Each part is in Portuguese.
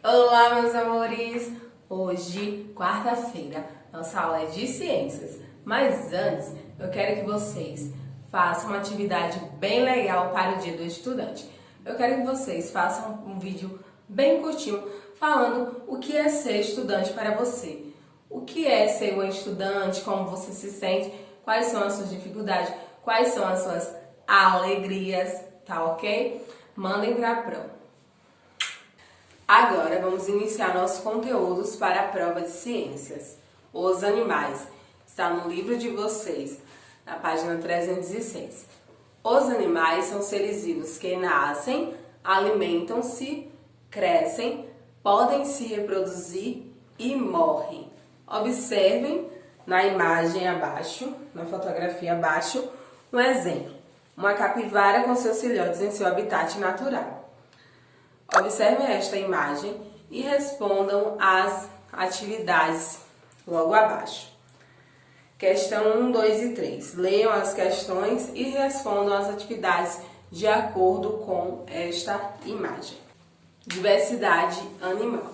Olá, meus amores! Hoje, quarta-feira, nossa aula é de ciências. Mas antes, eu quero que vocês façam uma atividade bem legal para o Dia do Estudante. Eu quero que vocês façam um vídeo bem curtinho falando o que é ser estudante para você. O que é ser um estudante, como você se sente, quais são as suas dificuldades, quais são as suas alegrias, tá ok? Mandem para a prova. Agora vamos iniciar nossos conteúdos para a prova de ciências. Os animais. Está no livro de vocês, na página 306. Os animais são seres vivos que nascem, alimentam-se, crescem, podem se reproduzir e morrem. Observem na imagem abaixo, na fotografia abaixo, um exemplo. Uma capivara com seus filhotes em seu habitat natural. Observem esta imagem e respondam as atividades logo abaixo. Questão 1, 2 e 3. Leiam as questões e respondam as atividades de acordo com esta imagem. Diversidade animal.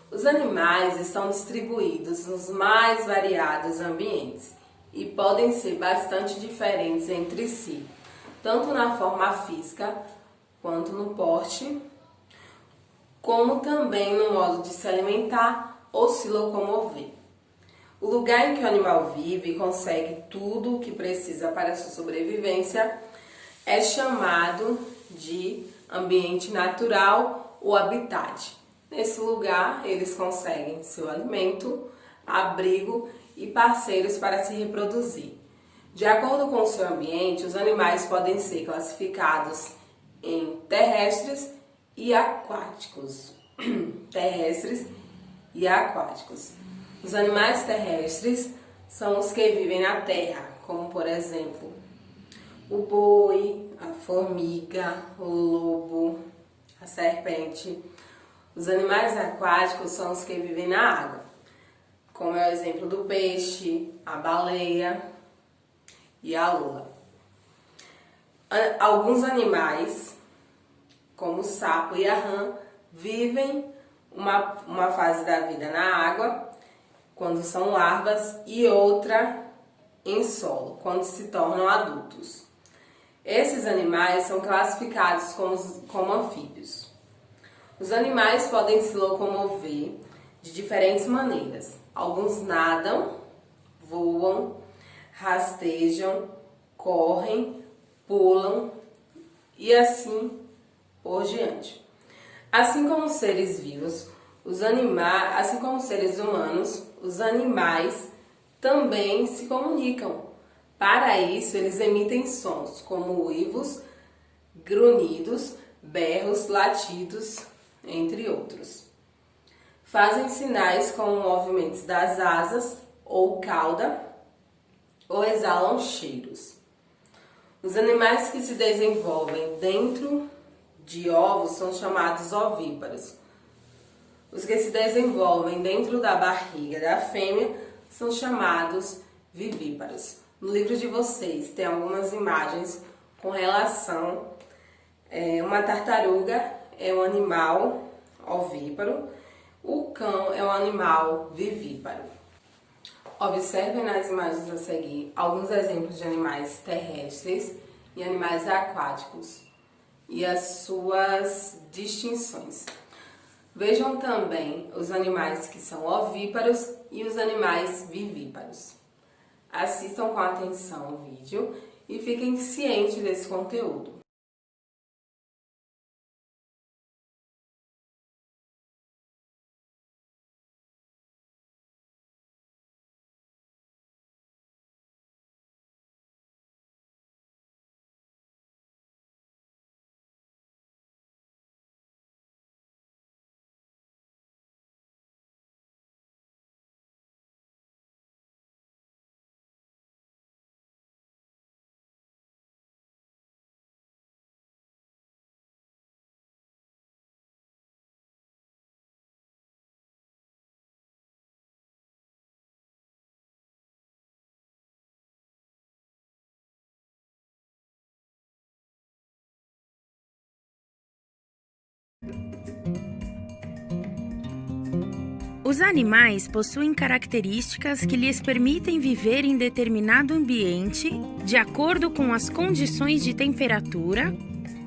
Os animais estão distribuídos nos mais variados ambientes e podem ser bastante diferentes entre si, tanto na forma física quanto no porte, como também no modo de se alimentar ou se locomover. O lugar em que o animal vive e consegue tudo o que precisa para sua sobrevivência é chamado de ambiente natural ou habitat. Nesse lugar, eles conseguem seu alimento, abrigo e parceiros para se reproduzir. De acordo com o seu ambiente, os animais podem ser classificados em terrestres e aquáticos. Terrestres e aquáticos. Os animais terrestres são os que vivem na terra, como por exemplo o boi, a formiga, o lobo, a serpente. Os animais aquáticos são os que vivem na água, como é o exemplo do peixe, a baleia e a lula. Alguns animais, como o sapo e a rã, vivem uma fase da vida na água, quando são larvas, e outra em solo, quando se tornam adultos. Esses animais são classificados como anfíbios. Os animais podem se locomover de diferentes maneiras. Alguns nadam, voam, rastejam, correm, pulam e assim por diante. Assim como os seres vivos, assim como os seres humanos, os animais também se comunicam. Para isso, eles emitem sons como uivos, grunhidos, berros, latidos, entre outros. Fazem sinais com movimentos das asas ou cauda ou exalam cheiros. Os animais que se desenvolvem dentro de ovos são chamados ovíparos. Os que se desenvolvem dentro da barriga da fêmea são chamados vivíparos. No livro de vocês tem algumas imagens com relação uma tartaruga é um animal ovíparo, o cão é um animal vivíparo. Observem nas imagens a seguir alguns exemplos de animais terrestres e animais aquáticos e as suas distinções. Vejam também os animais que são ovíparos e os animais vivíparos. Assistam com atenção o vídeo e fiquem cientes desse conteúdo. Os animais possuem características que lhes permitem viver em determinado ambiente de acordo com as condições de temperatura,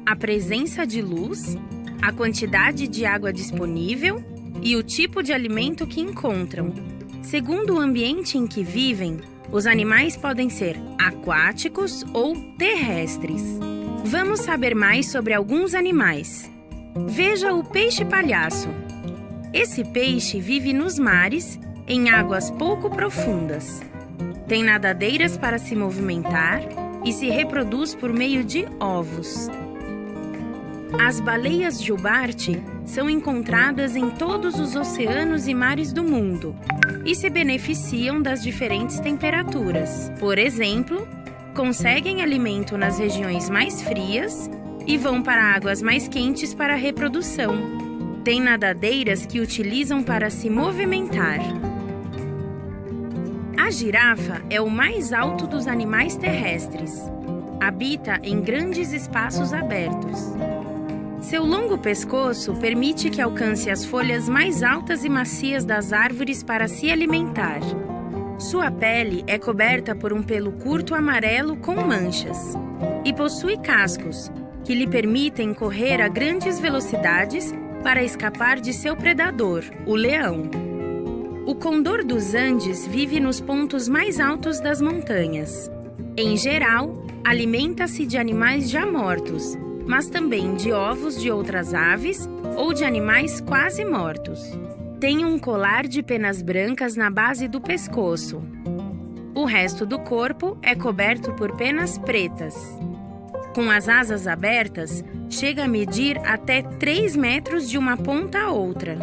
a presença de luz, a quantidade de água disponível e o tipo de alimento que encontram. Segundo o ambiente em que vivem, os animais podem ser aquáticos ou terrestres. Vamos saber mais sobre alguns animais. Veja o peixe-palhaço. Esse peixe vive nos mares, em águas pouco profundas. Tem nadadeiras para se movimentar e se reproduz por meio de ovos. As baleias jubarte são encontradas em todos os oceanos e mares do mundo e se beneficiam das diferentes temperaturas. Por exemplo, conseguem alimento nas regiões mais frias e vão para águas mais quentes para a reprodução. Tem nadadeiras que utilizam para se movimentar. A girafa é o mais alto dos animais terrestres. Habita em grandes espaços abertos. Seu longo pescoço permite que alcance as folhas mais altas e macias das árvores para se alimentar. Sua pele é coberta por um pelo curto amarelo com manchas e possui cascos, que lhe permitem correr a grandes velocidades para escapar de seu predador, o leão. O condor dos Andes vive nos pontos mais altos das montanhas. Em geral, alimenta-se de animais já mortos, mas também de ovos de outras aves ou de animais quase mortos. Tem um colar de penas brancas na base do pescoço. O resto do corpo é coberto por penas pretas. Com as asas abertas, chega a medir até 3 metros de uma ponta a outra.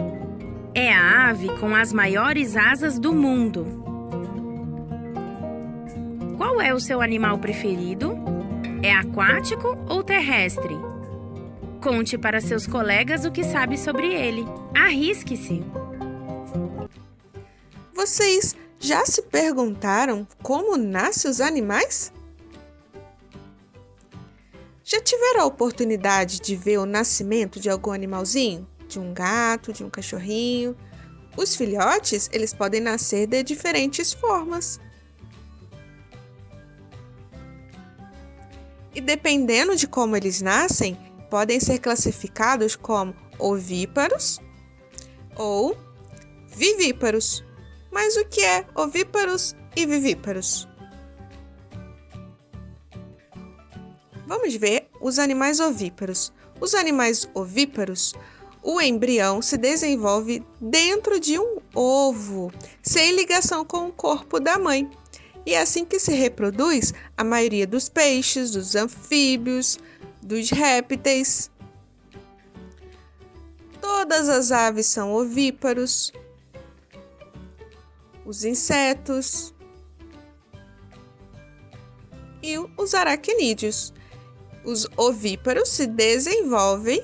É a ave com as maiores asas do mundo. Qual é o seu animal preferido? É aquático ou terrestre? Conte para seus colegas o que sabe sobre ele. Arrisque-se! Vocês já se perguntaram como nascem os animais? Já tiveram a oportunidade de ver o nascimento de algum animalzinho? De um gato, de um cachorrinho? Os filhotes, eles podem nascer de diferentes formas. E dependendo de como eles nascem, podem ser classificados como ovíparos ou vivíparos. Mas o que é ovíparos e vivíparos? Vamos ver os animais ovíparos. Os animais ovíparos, o embrião se desenvolve dentro de um ovo, sem ligação com o corpo da mãe. E é assim que se reproduz a maioria dos peixes, dos anfíbios, dos répteis. Todas as aves são ovíparos. Os insetos e os aracnídeos. Os ovíparos se desenvolvem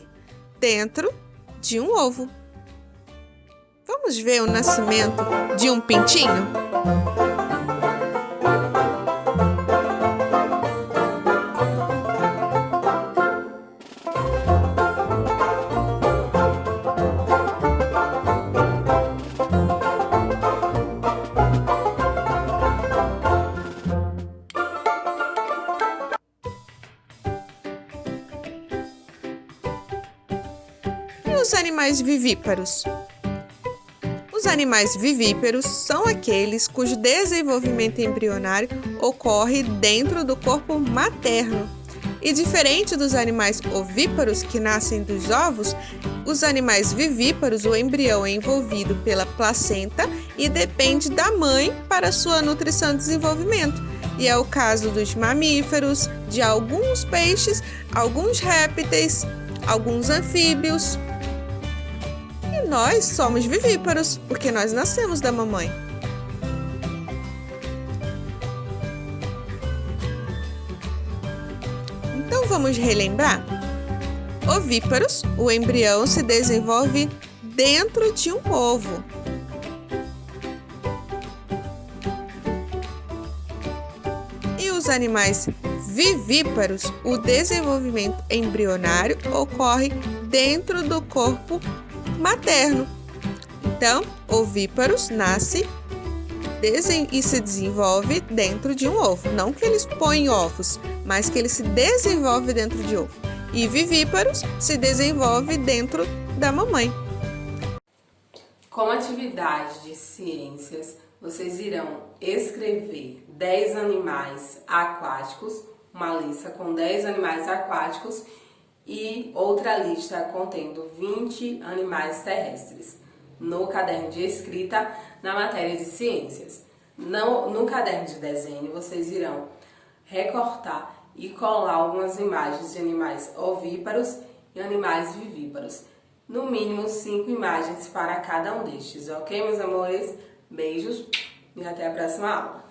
dentro de um ovo. Vamos ver o nascimento de um pintinho? Os animais vivíparos. Os animais vivíparos são aqueles cujo desenvolvimento embrionário ocorre dentro do corpo materno. E diferente dos animais ovíparos que nascem dos ovos, os animais vivíparos, o embrião é envolvido pela placenta e depende da mãe para sua nutrição e desenvolvimento. E é o caso dos mamíferos, de alguns peixes, alguns répteis, alguns anfíbios. Nós somos vivíparos, porque nós nascemos da mamãe. Então vamos relembrar? Ovíparos, o embrião se desenvolve dentro de um ovo. E os animais vivíparos, o desenvolvimento embrionário ocorre dentro do corpo materno. Então, ovíparos nasce e se desenvolve dentro de um ovo. Não que eles põem ovos, mas que ele se desenvolve dentro de ovo. E vivíparos se desenvolve dentro da mamãe. Como atividade de ciências, vocês irão escrever 10 animais aquáticos, uma lista com 10 animais aquáticos e outra lista contendo 20 animais terrestres no caderno de escrita na matéria de ciências. No caderno de desenho, vocês irão recortar e colar algumas imagens de animais ovíparos e animais vivíparos. No mínimo 5 imagens para cada um destes, ok, meus amores? Beijos e até a próxima aula!